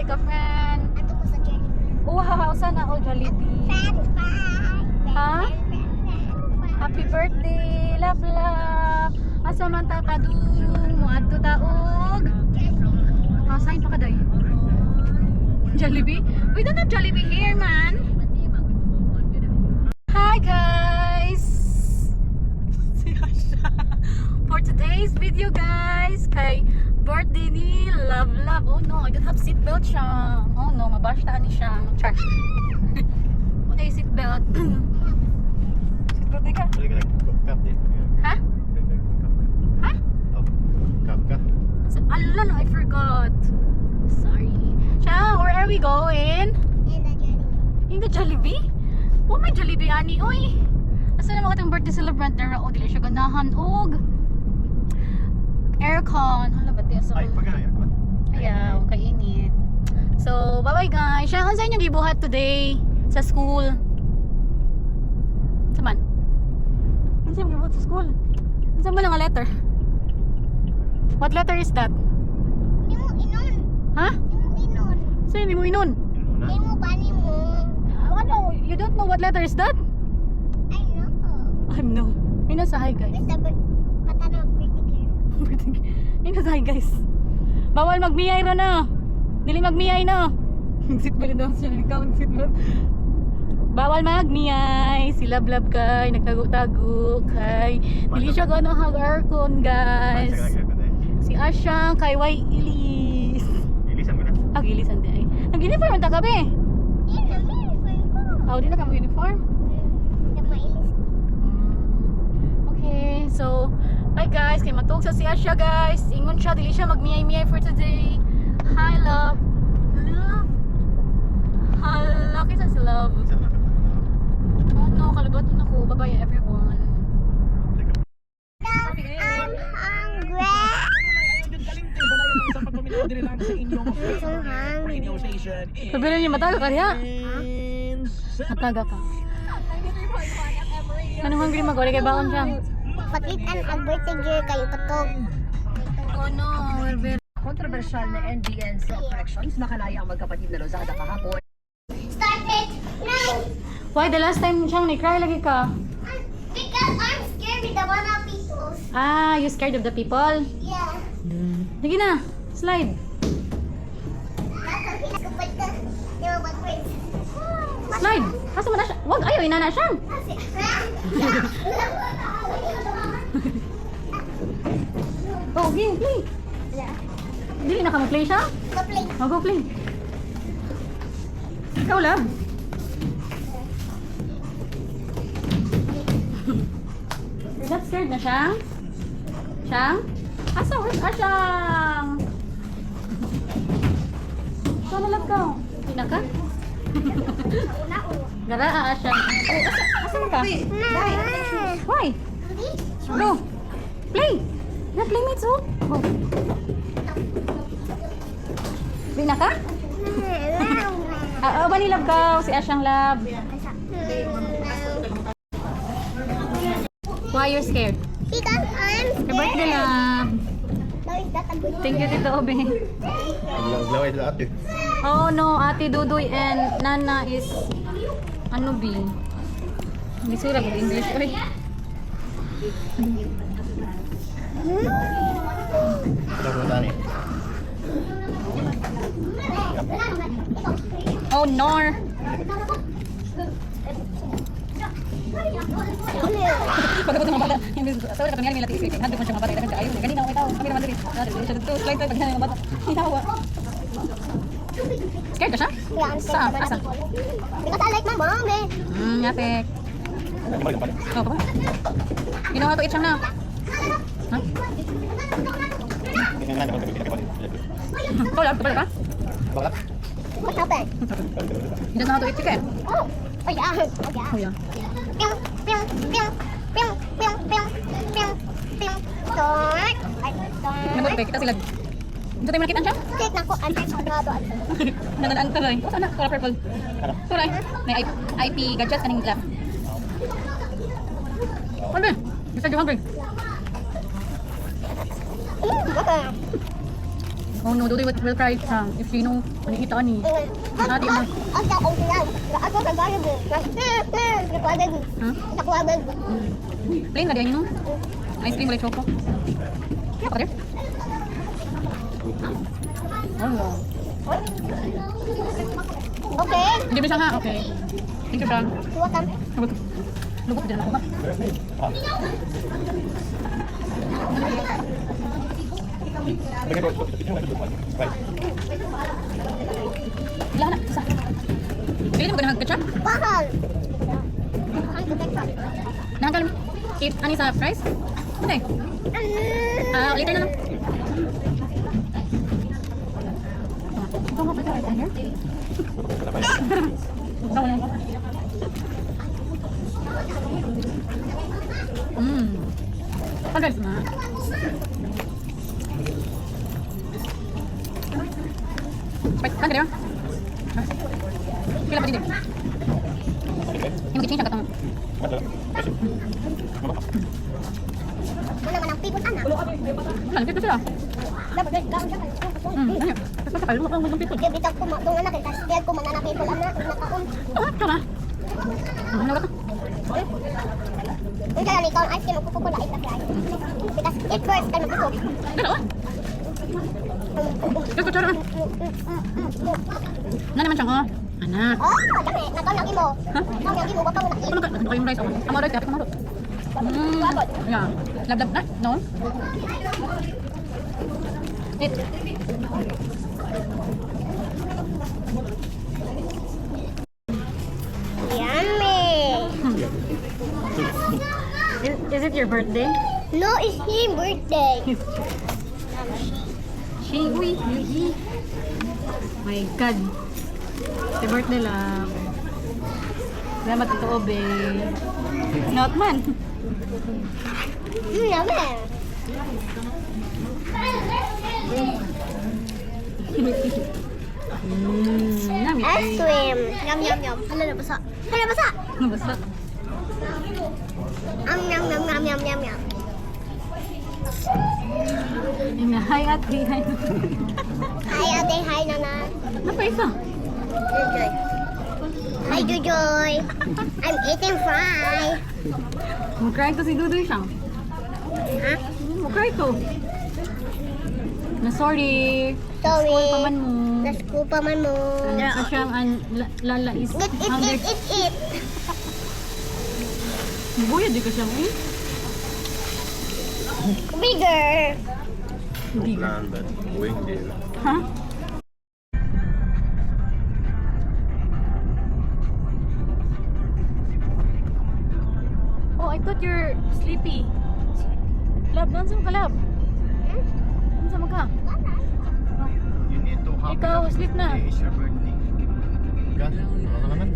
birthday ka, friend. Ato ko sa Jollibee. Wow, sana all Jollibee. Ha? Happy birthday, love love. Asa man ta kadung mo adto taog. Sign pa kaday. Jollibee? We don't have Jollibee here, man. Hi guys. For today's video, guys, kay birthday ni Love Love. Oh no, I don't have seatbelt siya. Oh no, mabash taan ni siya. Char. Okay, seatbelt. Seatbelt di ka? Ha? Ha? Ala no, I forgot. Sorry. Siya, where are we going? In the Jollibee? Oh, may Jollibee ani, oy. Asa na mga itong birthday celebrant na rao? Dili siya ganahan og aircon. Hala ba tiya sa ayaw, kainit. So, bye-bye guys. Siya, sa inyong gibuhat today sa school? Saman? Ano sa gibuhat sa school? Ano sa mo nga letter? What letter is that? Hindi mo inon. Ha? Hindi mo inon. Sa'yo, hindi mo inon? Hindi mo bani mo. Ano? You don't know what letter is that? I know. I know. Yun sa hi guys. Basta patanong pretty girl. Yun sa hi guys. Bawal magmiyay ro na. Dili magmiyay na. Seatbelt daw siya. Ikaw ang seatbelt. Bawal magmiyay. Si Love Love kay nagtago-tago kay dili siya gano hag aircon guys. Si Asha kay Way Ilis. Ilisan mo na? Ilisan di ay. Nag-uniform ta kabe. Yan na, may friend ko. Di na ka mag-uniform. Yung mailis. Okay, so bye guys, kay matug sa si Asha guys. Ingon siya, dili siya magmiyay-miyay for today. Hi love. Love. Hala, kisa si Love. Oh no, kalibutan ako. Bye bye everyone. I'm hungry. Sabi na niya, mataga ka niya. Mataga ka. Anong hungry mag-uli kay baon siya? Pakitan ang birthday girl kayo patog. Oh no, we're very... Kontrobersyal na NBN sa corrections nakalaya ang magkapatid na Lozada kahapon. Start it now. Why the last time siyang ni-cry lagi ka? Because I'm scared with the one of people. Ah, you scared of the people? Yeah. Sige na, slide. Nakapit ka. Yung mga friends. Slide. Kaso mo na siya. Wag, ayaw, inana siya. Oh, game, play. Dili na ka mag-play siya? Ka-play. Go play. Ikaw lang. You're not scared na siyang? Siyang? Asa, where's Asyang? Saan nalag ka? Pina ka? Gara, Asyang. Oh, asa mo ka? Why? Go. Play. Your playmates, oh. Go. Pina ka? Ba ni Love ka? Si Asyang Love. Why you're scared? Because I'm Your birthday, Love. How is that a good Thank you, Tito Obe. Naglaway na ate. Oh no, Ate Dudoy and Nana is ano B? Hindi sura mag English. Oy. Ito po tani. Oh nor. Pagkabot ng mga bata, hindi sa wala kami nila tiis. Hando ko siya mga bata, dagan kayo. Ganina ako itaw, kami naman diri. Dali siya dito, slide pag mga bata. Hinawa. Scared ka siya? Yeah, I'm Saan? scared. Asa? Because I like my mom, eh. Yapek. Balik pa. Oh, pa. Ginawa to itchang na. Ha? Ikaw lang, kapal ka? Bakit? What happened? He doesn't know how to eat chicken. Oh, yeah. Oh yeah. Pew, pew, pew, pew, pew, pew, pew, pew. Start. Nabot ba? Kita sila. Ito tayo nakita siya? Take na ko. Ang sarado. Nanganaan ka rin. Oh, sana? Kala purple. Turay. May IP gadgets kaning lap. Ano ba? Gusto nyo hungry? Okay. Oh no, Dudoy will cry if she know nakikita ka ni. Ate mo. Ang taong yan. Ako kagaya mo. Nakuwagan mo. Ha? Nakuwagan mo. Plain na din no? Ice cream ulit choco. Ano ka there? Oh. Okay. Hindi ba siya ha? Okay. Thank you, Frank. Suwakan. Lubot din ako ba? Bagay ko, ito na ito. Right. Wala na, isa. Pili mo ka na ketchup? Bakal. Nanggal eat ani sa fries? Ano eh? Later na lang. Ito mo pa ito right here? Ito na. Pag-guys na. Wait, kan dia? Pila pa din. Yung kitchen siya katong. Wala man ang pipot anak. Ano dito sila? Dapat ay gawin siya. Ano? Tapos kayo mo ng pito. Di bitag ko doon anak kay kastel ko manana pipot anak nakaon. Tama. Ano ka? Ang kaya ikaw ice cream ko ko lait na kaya. Because it first time ko. Dito. Ito ko charo. Nga naman siya ko. Anak. Oh, dami nakaw lagi mo. Nakaw lagi mo baka mo na. Ano ka? Ano kayong rice ako? Amarot ka, amarot. Yeah. Lab na? No? Eat. Yummy. Is it your birthday? No, it's his birthday. Uy, my God. Sa birthday lang. Salamat ito, Obe. Not man. Yummy. Nami. Ice cream. Yum yum yum. Hala na basa. Hala basa. Basta. Yum yum yum yum yum yum. Yung hi ate, hi. Hi ate, hi nana. Ano pa isa? Jojoy. Hi Jojoy. I'm eating fry. Mag-cry to si Dudoy siya. Ha? Mag-cry to. Na sorry. Sorry. School pa man mo. Nasco pa man mo. Sa siyang lala is Eat. Buya di ka siyang eh. Bigger. Hindi. Plan, but wing din. Ha? Oh, I thought you're sleepy. Lab, doon sa mga lab. Doon sa mga. You need to have Ikaw, sleep na. It's your birthday. Ka? Ano naman?